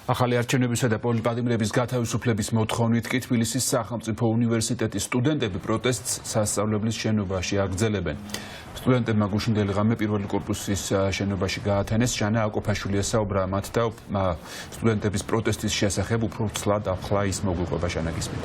ახალი არჩევნებისა და პოლიტპატიმრების გათავისუფლების მოთხოვნით კი თბილისის სახელმწიფო უნივერსიტეტის სტუდენტები პროტესტს სასწავლებლის შენობაში აგრძელებენ. სტუდენტებმა გუშინდელი ღამე პირველი კორპუსის შენობაში გაათენეს. ჟანა აკოფაშვილი ესაუბრა მათ და სტუდენტების პროტესტის შესახებ უფრო ცლად ახლა ის მოგვიყვება. ჟანა გისმით.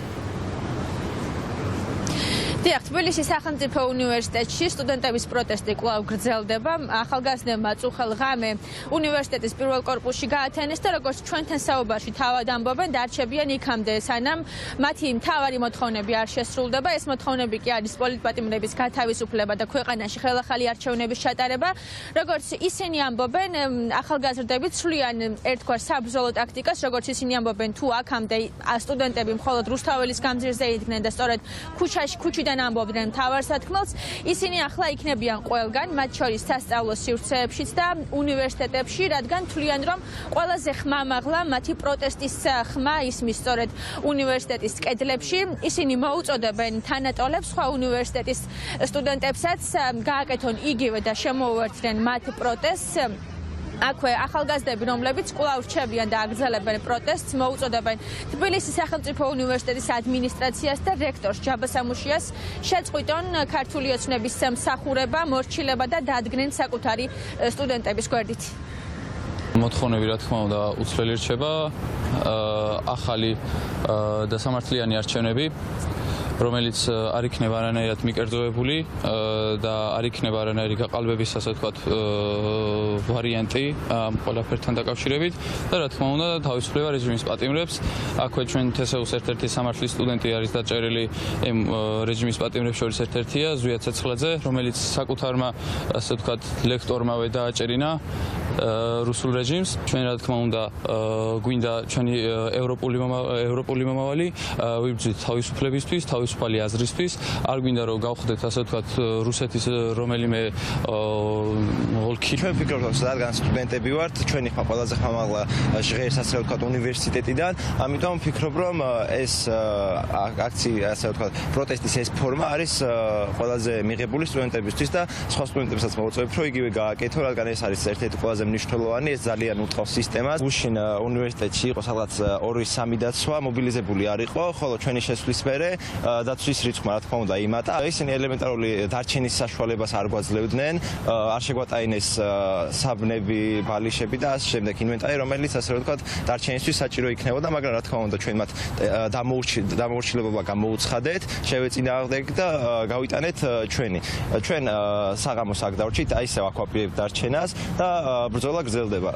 თბილისის სახელმწიფო უნივერსიტეტში სტუდენტების პროტესტი კვლავ გრძელდება. ახალგაზრდებმა წუხელ ღამე უნივერსიტეტის პირველ კორპუსში გაათენეს და როგორც ჩვენთან საუბარში თავად ამბობენ, დარჩებიან იქამდე, სანამ მათი მთავარი მოთხოვნები არ შესრულდება. ეს მოთხოვნები კი არის პოლიტპატიმრების გათავისუფლება და ქვეყანაში ხელახალი არჩევნების ჩატარება. როგორც ისინი ამბობენ, ახალგაზრდები ცვლიან ერთგვარ საბრძოლო ტაქტიკას, როგორც ისინი ამბობენ, თუ აქამდე სტუდენტები მხოლოდ რუსთაველის გამზირზე იდგნენ და სწორედ ქუჩიდან ამბობდნენ მთავარ სათქმელს, ისინი ახლა იქნებიან ყველგან, მათ შორის სასწავლო სივრცეებშიც და უნივერსიტეტებში, რადგან თვლიან, რომ ყველაზე ხმამაღლა მათი პროტესტის ხმა ისმის სწორედ უნივერსიტეტის კედლებში. ისინი მოუწოდებენ თანატოლებს სხვა უნივერსიტეტის სტუდენტებსაც გააკეთონ იგივე და შემოუერთდნენ მათ პროტესტს. აქვე ახალგაზრდები, რომლებიც კვლავ რჩებიან და აგრძელებენ პროტესტს, მოუწოდებენ თბილისის სახელმწიფო უნივერსიტეტის ადმინისტრაციას და რექტორს ჯაბა სამუშიას შეწყვიტონ ქართული ოცნების მსახურება, მორჩილება და დადგნენ საკუთარი სტუდენტების გვერდით. მოთხოვნები, რა თქმა უნდა, უცვლელი რჩება, ახალი და სამართლიანი არჩევნები, რომელიც არ იქნება არანაირად მიკერძოებული და არ იქნება არანაირი გაყალბების, ასე ვთქვათ, ვარიანტი ყველაფერთან დაკავშირებით და რა თქმა უნდა, თავისუფლება რეჟიმის პატიმრებს. აქვე ჩვენ თესეუს ერთ-ერთი სამართლის სტუდენტი არის დაჭერილი რეჟიმის პატიმრებს შორის ერთ-ერთია, ზვია ცეცხლაძე, რომელიც საკუთარმა, ასე ვთქვათ, ლექტორმავე დააჭერინა რუსულ რეჟიმს. ჩვენ რა თქმა უნდა, გვინდა ჩვენი ევროპული მომავალი, ვიბრძვით თავისუფლებისთვის, თავისუფალი აზრისთვის, არ გვინდა რომ გავხდეთ, ასე ვთქვათ, რუსეთის რომელიმე ოლქი. ჩვენ ვფიქრობთ, რომ რადგან სტუდენტები ვართ, ჩვენი ხმა ყველაზე ხმამაღლა ჟღერს, ასე ვთქვათ, უნივერსიტეტიდან, ამიტომ ვფიქრობ, რომ ეს აქცია, ასე ვთქვათ, პროტესტის ეს ფორმა არის ყველაზე მიღებული სტუდენტებისთვის და სხვა სტუდენტებსაც მოუწევთ, რომ იგივე გააკეთონ, რადგან ეს არის ერთ-ერთი ყველაზე მნიშვნელოვანი, ეს ძალიან უთავს სისტემას. გუშინ უნივერსიტეტში იყო სადღაც 2-3 დაცვა, მობილიზებული არ იყო, ხოლო ჩვენი შესვლის მერე დაცვის რიცხვმა, რა თქმა უნდა, იმატა. ისინი ელემენტარული დარჩენის საშუალებას არ გვაძლევდნენ, არ შეგვატაინეს საბნები, ბალიშები და ასე შემდეგ ინვენტარი, რომელიც, ასე ვთქვათ, დარჩენისთვის საჭირო იქნებოდა, მაგრამ რა თქმა უნდა, ჩვენ მათ დამოურჩილებობა გამოუცხადეთ, შევეწინააღმდეგეთ და გავიტანეთ ჩვენი. ჩვენ საღამოს აქ დავრჩით, აი ისევ აქვაპირებთ დარჩენას და ბრძოლა გრძელდება.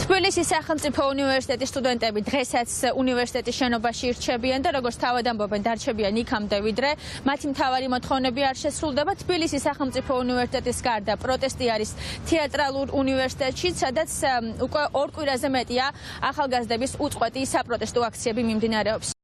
თბილისის სახელმწიფო უნივერსიტეტის სტუდენტები დღესაც უნივერსიტეტის შენობაში ირჩებიან და როგორც თავად ამბობენ, დარჩებიან იქამდე, ვიდრე მათი მთავარი მოთხოვნები არ შესრულდება. თბილისის სახელმწიფო უნივერსიტეტის გარდა პროტესტი არის თეატრალურ უნივერსიტეტში, სადაც უკვე 2 კვირაზე მეტია ახალგაზრდების უწყვეტი საპროტესტო აქციები მიმდინარეობს.